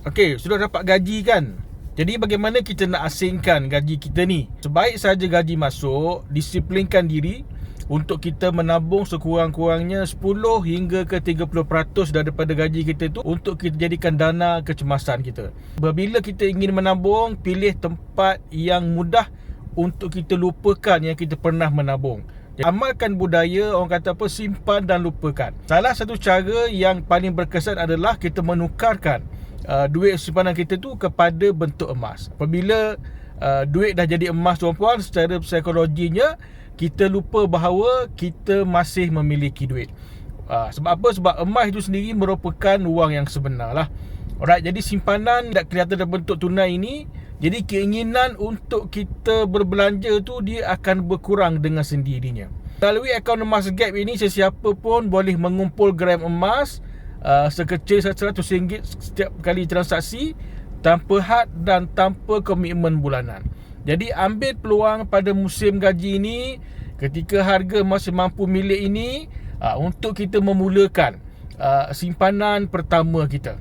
Okey, sudah dapat gaji kan? Jadi bagaimana kita nak asingkan gaji kita ni? Sebaik saja gaji masuk, disiplinkan diri untuk kita menabung sekurang-kurangnya 10 hingga ke 30% daripada gaji kita tu untuk kita jadikan dana kecemasan kita. Apabila kita ingin menabung, pilih tempat yang mudah untuk kita lupakan yang kita pernah menabung. Amalkan budaya orang kata apa, simpan dan lupakan. Salah satu cara yang paling berkesan adalah kita menukarkan duit simpanan kita tu kepada bentuk emas. Apabila duit dah jadi emas tuan-puan, secara psikologinya kita lupa bahawa kita masih memiliki duit. Sebab apa? Sebab emas itu sendiri merupakan wang yang sebenar lah. Alright, jadi simpanan tak kelihatan dalam bentuk tunai ini, jadi keinginan untuk kita berbelanja tu dia akan berkurang dengan sendirinya. Melalui akaun Emas Gap ini, sesiapa pun boleh mengumpul gram emas sekecil RM100 setiap kali transaksi, tanpa had dan tanpa komitmen bulanan. Jadi ambil peluang pada musim gaji ini, ketika harga masih mampu milik ini, untuk kita memulakan simpanan pertama kita.